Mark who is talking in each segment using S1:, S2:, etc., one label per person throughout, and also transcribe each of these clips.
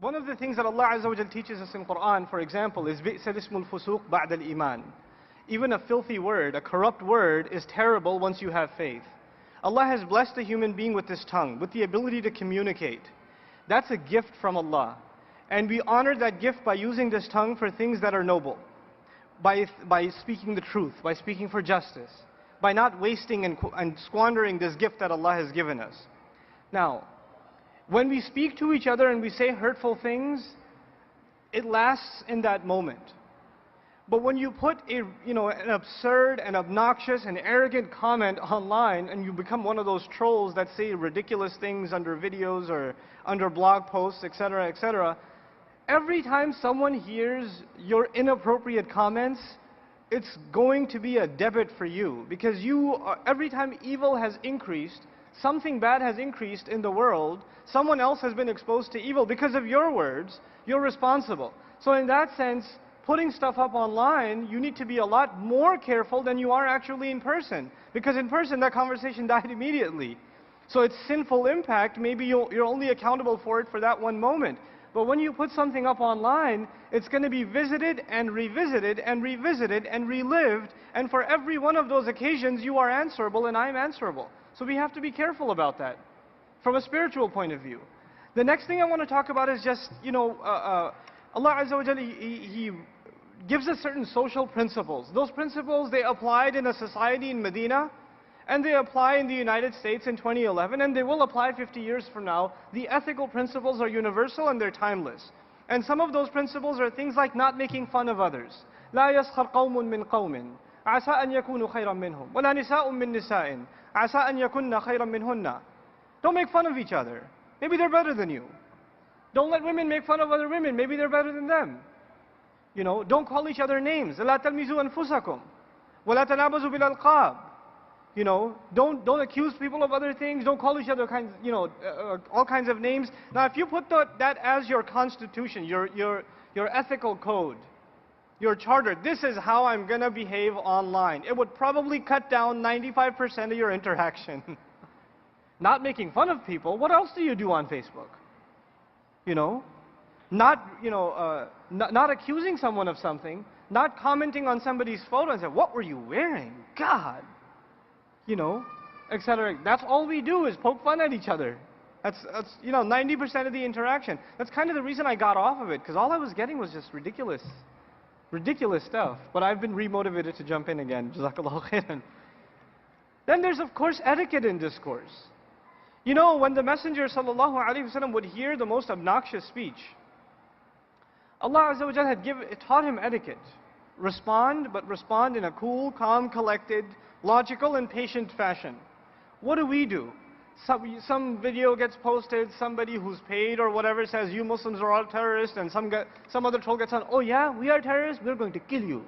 S1: One of the things that Allah Azza wa Jal teaches us in Quran, for example, is بِئْسَ الْإِسْمُ الْفُسُوقُ بَعْدَ الْإِيمَانِ. Even a filthy word, a corrupt word, is terrible once you have faith. Allah has blessed a human being with this tongue, with the ability to communicate. That's a gift from Allah. And we honor that gift by using this tongue for things that are noble. By speaking the truth, by speaking for justice, by not wasting and squandering this gift that Allah has given us. Now, when we speak to each other and we say hurtful things, it lasts in that moment. But when you put an absurd and obnoxious and arrogant comment online and you become one of those trolls that say ridiculous things under videos or under blog posts, etc., etc., every time someone hears your inappropriate comments, it's going to be a debit for you. Because every time evil has increased, something bad has increased in the world, someone else has been exposed to evil. Because of your words, you're responsible. So in that sense, putting stuff up online, you need to be a lot more careful than you are actually in person. Because in person, that conversation died immediately. So its sinful impact, maybe you're only accountable for it for that one moment. But when you put something up online, it's going to be visited and revisited and revisited and relived. And for every one of those occasions, you are answerable and I'm answerable. So we have to be careful about that from a spiritual point of view. The next thing I want to talk about is just, Allah Azza wa Jalla, He gives us certain social principles. Those principles, they applied in a society in Medina, and they apply in the United States in 2011, and they will apply 50 years from now. The ethical principles are universal and they're timeless. And some of those principles are things like not making fun of others. لا يسخر قوم من قوم عسى أن يكونوا خيرا منهم ولا نساء من نساء عسى أن يكون خيرا منهن. Don't make fun of each other. Maybe they're better than you. Don't let women make fun of other women. Maybe they're better than them. Don't call each other names. لا تلمزوا أنفسكم ولا تنابزوا بالألقاب. Don't accuse people of other things. Don't call each other all kinds of names. Now, if you put that as your constitution, your ethical code, your charter, this is how I'm gonna behave online, it would probably cut down 95% of your interaction. Not making fun of people. What else do you do on Facebook? Not accusing someone of something, not commenting on somebody's photo and say, "What were you wearing? God." Etc. That's all we do is poke fun at each other. That's 90% of the interaction. That's kind of the reason I got off of it, because all I was getting was just ridiculous stuff. But I've been remotivated to jump in again. Jazakallahu khairan. Then there's of course etiquette in discourse. When the Messenger sallallahu alaihi wasallam would hear the most obnoxious speech, Allah Azza wa Jalla had taught him etiquette. Respond, but respond in a cool, calm, collected, logical and patient fashion. What do? Some video gets posted, somebody who's paid or whatever says, "You Muslims are all terrorists," and some other troll gets on, "Oh yeah, we are terrorists, we're going to kill you."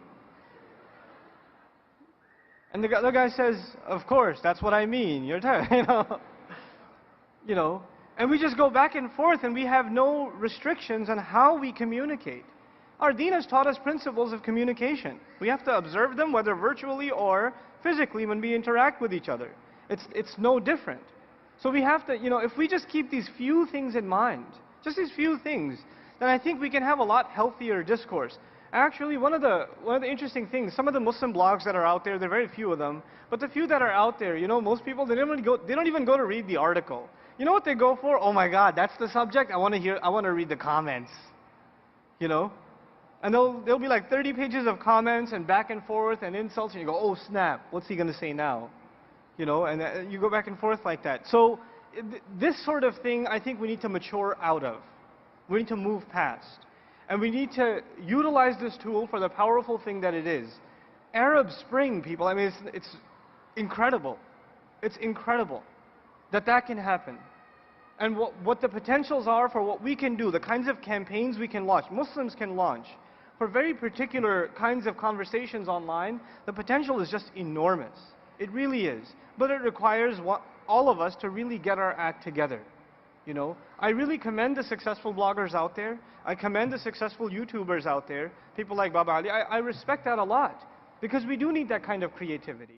S1: And the other guy says, "Of course, that's what I mean, you're terrorist." And we just go back and forth and we have no restrictions on how we communicate. Our deen has taught us principles of communication. We have to observe them, whether virtually or physically, when we interact with each other. It's no different. So we have to, if we just keep these few things in mind, just these few things, then I think we can have a lot healthier discourse. Actually, one of the interesting things, some of the Muslim blogs that are out there, there are very few of them, but the few that are out there, most people, they don't even go to read the article. You know what they go for? "Oh my God, that's the subject? I want to read the comments." And there'll be like 30 pages of comments and back and forth and insults, and you go, "Oh snap, what's he going to say now?" And you go back and forth like that. So this sort of thing, I think we need to mature out of. We need to move past. And we need to utilize this tool for the powerful thing that it is. Arab Spring, people, I mean, it's incredible. It's incredible that can happen. And what the potentials are for what we can do, the kinds of campaigns we can launch, Muslims can launch, for very particular kinds of conversations online, the potential is just enormous. It really is. But it requires all of us to really get our act together. I really commend the successful bloggers out there. I commend the successful YouTubers out there, people like Baba Ali. I respect that a lot, because we do need that kind of creativity.